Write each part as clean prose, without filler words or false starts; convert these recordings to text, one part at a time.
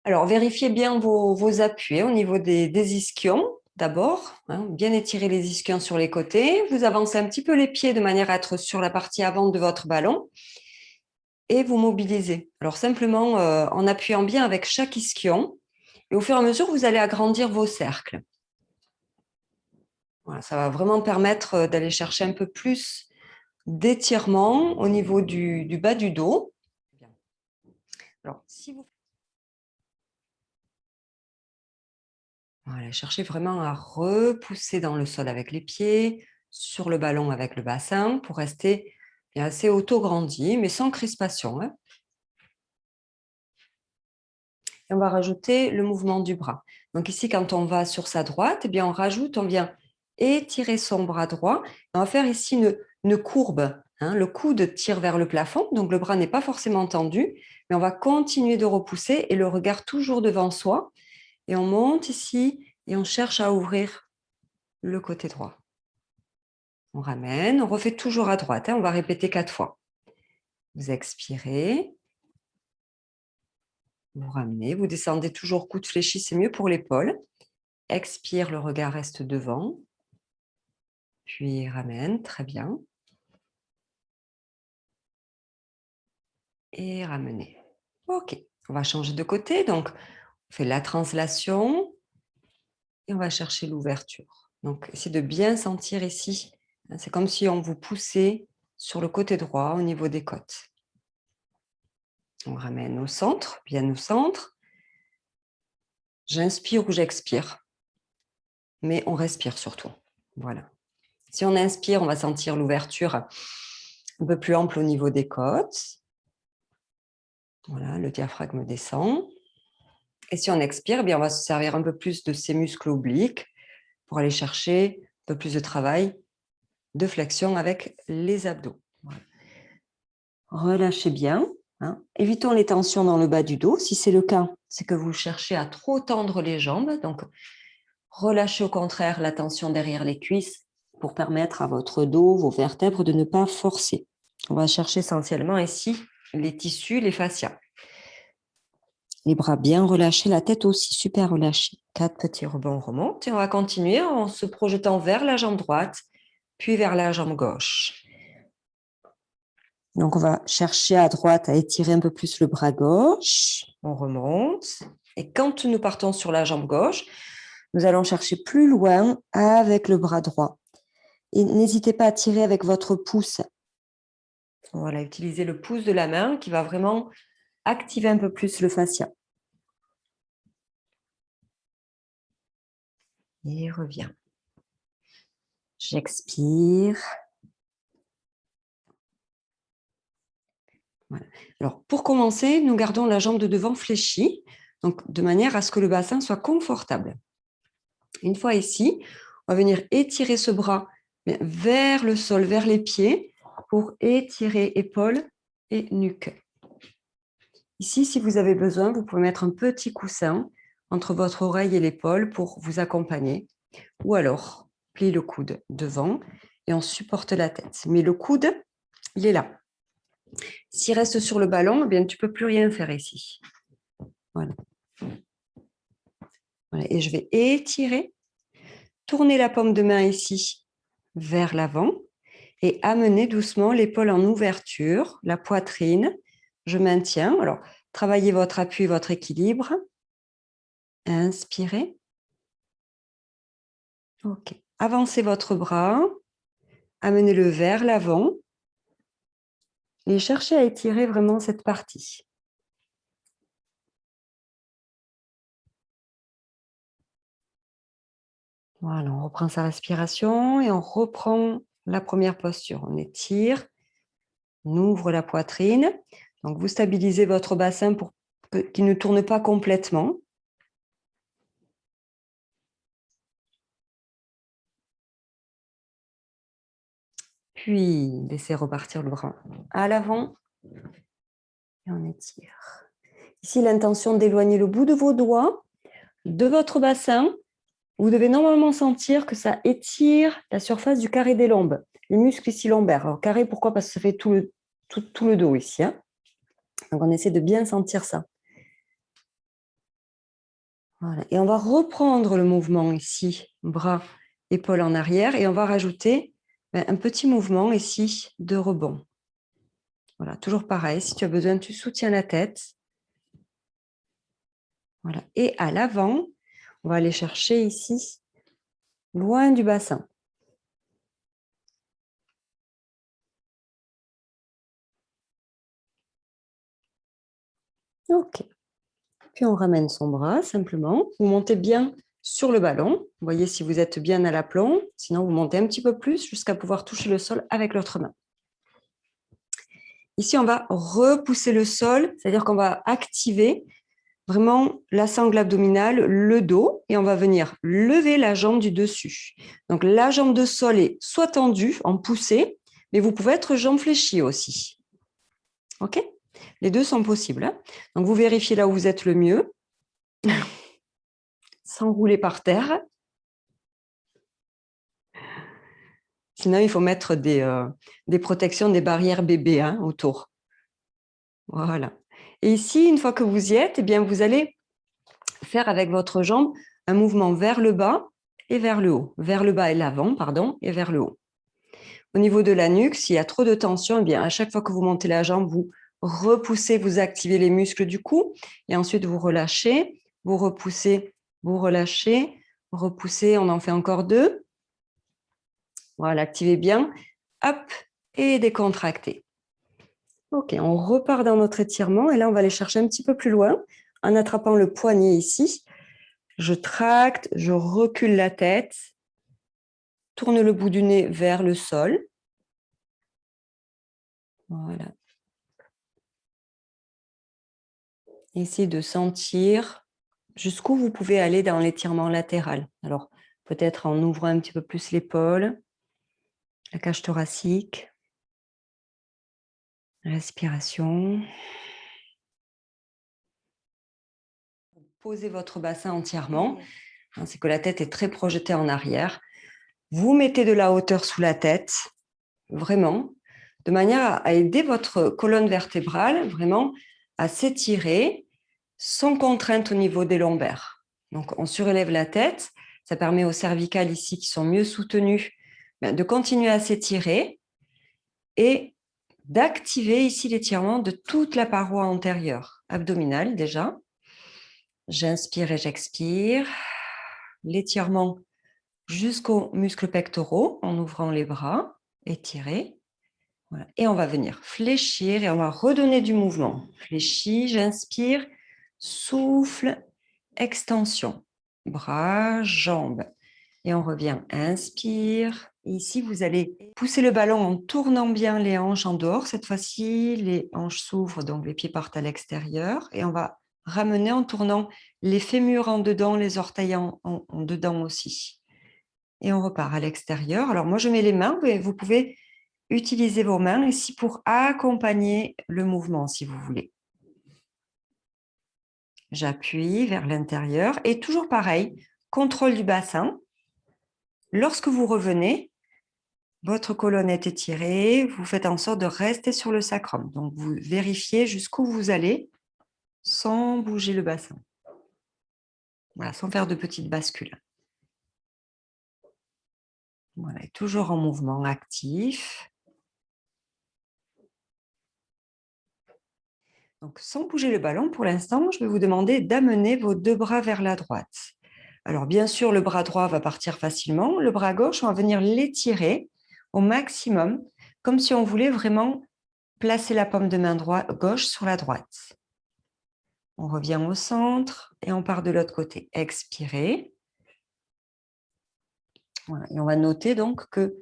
Alors, vérifiez bien vos appuis au niveau des ischions, d'abord. Bien étirer les ischions sur les côtés. Vous avancez un petit peu les pieds de manière à être sur la partie avant de votre ballon. Et vous mobilisez. Alors, simplement en appuyant bien avec chaque ischion. Et au fur et à mesure, vous allez agrandir vos cercles. Voilà, ça va vraiment permettre d'aller chercher un peu plus d'étirement au niveau du bas du dos. Alors, si vous... Voilà, cherchez vraiment à repousser dans le sol avec les pieds, sur le ballon avec le bassin, pour rester bien assez auto-grandi, mais sans crispation. Et on va rajouter le mouvement du bras. Donc ici, quand on va sur sa droite, eh bien, on vient étirer son bras droit. On va faire ici une courbe. Le coude tire vers le plafond, donc le bras n'est pas forcément tendu, mais on va continuer de repousser et le regard toujours devant soi. Et on monte ici et on cherche à ouvrir le côté droit. On ramène, on refait toujours à droite. On va répéter 4 fois. Vous expirez. Vous ramenez, vous descendez toujours coude fléchi, c'est mieux pour l'épaule. Expire, le regard reste devant. Puis ramène, très bien. Et ramenez. Ok, on va changer de côté. Donc, on fait la translation et on va chercher l'ouverture. Donc, essayez de bien sentir ici. C'est comme si on vous poussait sur le côté droit au niveau des côtes. On ramène au centre, bien au centre. J'inspire ou j'expire. Mais on respire surtout. Voilà. Si on inspire, on va sentir l'ouverture un peu plus ample au niveau des côtes. Voilà, le diaphragme descend. Et si on expire, eh bien, on va se servir un peu plus de ces muscles obliques pour aller chercher un peu plus de travail de flexion avec les abdos. Voilà. Relâchez bien. Évitons les tensions dans le bas du dos. Si c'est le cas, c'est que vous cherchez à trop tendre les jambes. Donc, relâchez au contraire la tension derrière les cuisses pour permettre à votre dos, vos vertèbres de ne pas forcer. On va chercher essentiellement ici les tissus, les fascias. Les bras bien relâchés, la tête aussi super relâchée. 4 petits rebonds, on remonte et on va continuer en se projetant vers la jambe droite, puis vers la jambe gauche. Donc, on va chercher à droite à étirer un peu plus le bras gauche. On remonte. Et quand nous partons sur la jambe gauche, nous allons chercher plus loin avec le bras droit. Et n'hésitez pas à tirer avec votre pouce. Voilà, utilisez le pouce de la main qui va vraiment activer un peu plus le fascia. Et reviens. J'expire. Voilà. Alors, pour commencer, nous gardons la jambe de devant fléchie, donc de manière à ce que le bassin soit confortable. Une fois ici, on va venir étirer ce bras vers le sol, vers les pieds, pour étirer épaules et nuque. Ici, si vous avez besoin, vous pouvez mettre un petit coussin entre votre oreille et l'épaule pour vous accompagner. Ou alors, plie le coude devant et on supporte la tête. Mais le coude, il est là. S'il reste sur le ballon, eh bien, tu ne peux plus rien faire ici. Voilà. Voilà. Et je vais étirer, tourner la paume de main ici vers l'avant et amener doucement l'épaule en ouverture, la poitrine. Je maintiens. Alors, travaillez votre appui, votre équilibre. Inspirez. OK. Avancez votre bras. Amenez-le vers l'avant. Et cherchez à étirer vraiment cette partie. Voilà, on reprend sa respiration et on reprend la première posture. On étire, on ouvre la poitrine. Donc, vous stabilisez votre bassin pour qu'il ne tourne pas complètement. Puis, laissez repartir le bras à l'avant et on étire. Ici, l'intention d'éloigner le bout de vos doigts de votre bassin. Vous devez normalement sentir que ça étire la surface du carré des lombes, les muscles ici lombaires. Alors, carré, pourquoi? Parce que ça fait tout le dos ici. Donc, on essaie de bien sentir ça. Voilà. Et on va reprendre le mouvement ici, bras, épaules en arrière, et on va rajouter un petit mouvement ici de rebond. Voilà, toujours pareil, si tu as besoin, tu soutiens la tête. Voilà. Et à l'avant, on va aller chercher ici, loin du bassin. OK. Puis on ramène son bras simplement. Vous montez bien sur le ballon. Vous voyez si vous êtes bien à l'aplomb. Sinon, vous montez un petit peu plus jusqu'à pouvoir toucher le sol avec l'autre main. Ici, on va repousser le sol, c'est-à-dire qu'on va activer vraiment la sangle abdominale, le dos, et on va venir lever la jambe du dessus. Donc, la jambe de sol est soit tendue, en poussée, mais vous pouvez être jambe fléchie aussi. OK? Les deux sont possibles. Hein? Donc, vous vérifiez là où vous êtes le mieux, sans rouler par terre. Sinon, il faut mettre des protections, des barrières bébés hein, autour. Voilà. Et ici, une fois que vous y êtes, eh bien, vous allez faire avec votre jambe un mouvement vers le bas et vers le haut. Vers le bas et l'avant, pardon, et vers le haut. Au niveau de la nuque, s'il y a trop de tension, eh bien, à chaque fois que vous montez la jambe, vous repoussez, vous activez les muscles du cou et ensuite vous relâchez, vous repoussez, vous relâchez, repoussez, on en fait encore 2. Voilà, activez bien. Hop, et décontractez. OK, on repart dans notre étirement et là, on va aller chercher un petit peu plus loin en attrapant le poignet ici. Je tracte, je recule la tête, tourne le bout du nez vers le sol. Voilà. Essayez de sentir jusqu'où vous pouvez aller dans l'étirement latéral. Alors, peut-être en ouvrant un petit peu plus l'épaule, la cage thoracique, respiration. Posez votre bassin entièrement. C'est que la tête est très projetée en arrière. Vous mettez de la hauteur sous la tête, vraiment, de manière à aider votre colonne vertébrale vraiment à s'étirer sans contrainte au niveau des lombaires. Donc, on surélève la tête. Ça permet aux cervicales ici qui sont mieux soutenues de continuer à s'étirer et d'activer ici l'étirement de toute la paroi antérieure, abdominale déjà. J'inspire et j'expire. L'étirement jusqu'aux muscles pectoraux en ouvrant les bras, étirer. Voilà. Et on va venir fléchir et on va redonner du mouvement. Fléchis, j'inspire, souffle, extension. Bras, jambes. Et on revient, inspire. Et ici, vous allez pousser le ballon en tournant bien les hanches en dehors. Cette fois-ci, les hanches s'ouvrent, donc les pieds partent à l'extérieur. Et on va ramener en tournant les fémurs en dedans, les orteils en dedans aussi. Et on repart à l'extérieur. Alors moi, je mets les mains, mais vous pouvez utiliser vos mains ici pour accompagner le mouvement, si vous voulez. J'appuie vers l'intérieur et toujours pareil, contrôle du bassin. Lorsque vous revenez, votre colonne est étirée, vous faites en sorte de rester sur le sacrum. Donc, vous vérifiez jusqu'où vous allez sans bouger le bassin. Voilà, sans faire de petites bascules. Voilà, et toujours en mouvement actif. Donc, sans bouger le ballon, pour l'instant, je vais vous demander d'amener vos 2 bras vers la droite. Alors, bien sûr, le bras droit va partir facilement. Le bras gauche, on va venir l'étirer au maximum, comme si on voulait vraiment placer la paume de main gauche sur la droite. On revient au centre et on part de l'autre côté. Expirez. Voilà. Et on va noter donc que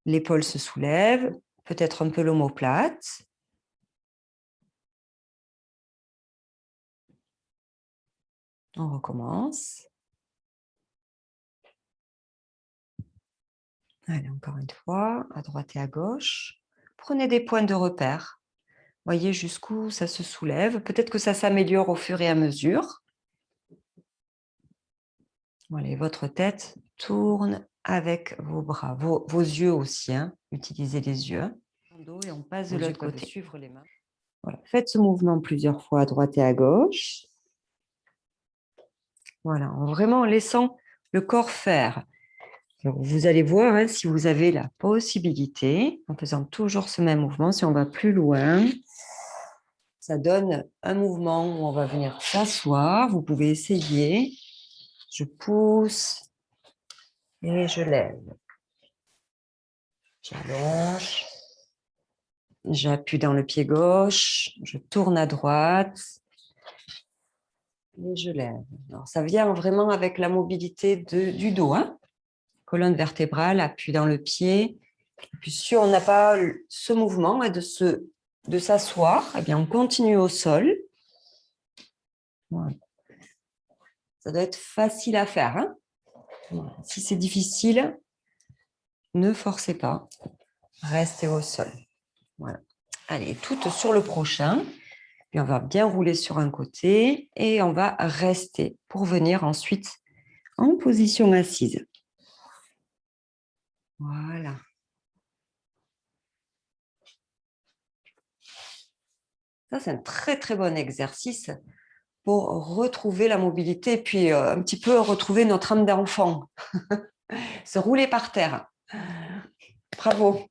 l'épaule se soulève, peut-être un peu l'omoplate. On recommence. Allez, encore une fois, à droite et à gauche. Prenez des points de repère. Voyez jusqu'où ça se soulève. Peut-être que ça s'améliore au fur et à mesure. Voilà, et votre tête tourne avec vos bras, vos yeux aussi. Hein. Utilisez les yeux. Et on passe de l'autre côté. Suivre les mains. Voilà. Faites ce mouvement plusieurs fois à droite et à gauche. Voilà, en vraiment laissant le corps faire. Alors, vous allez voir hein, si vous avez la possibilité, en faisant toujours ce même mouvement, si on va plus loin, ça donne un mouvement où on va venir s'asseoir. Vous pouvez essayer. Je pousse et je lève. J'allonge. J'appuie dans le pied gauche. Je tourne à droite. Et je lève. Alors, ça vient vraiment avec la mobilité du dos. Hein. Colonne vertébrale, appui dans le pied. Et puis, si on n'a pas ce mouvement et de s'asseoir, eh bien, on continue au sol. Voilà. Ça doit être facile à faire. Hein. Voilà. Si c'est difficile, ne forcez pas. Restez au sol. Voilà. Allez, toutes sur le prochain. Puis on va bien rouler sur un côté et on va rester pour venir ensuite en position assise. Voilà. Ça, c'est un très, très bon exercice pour retrouver la mobilité et puis un petit peu retrouver notre âme d'enfant. Se rouler par terre. Bravo.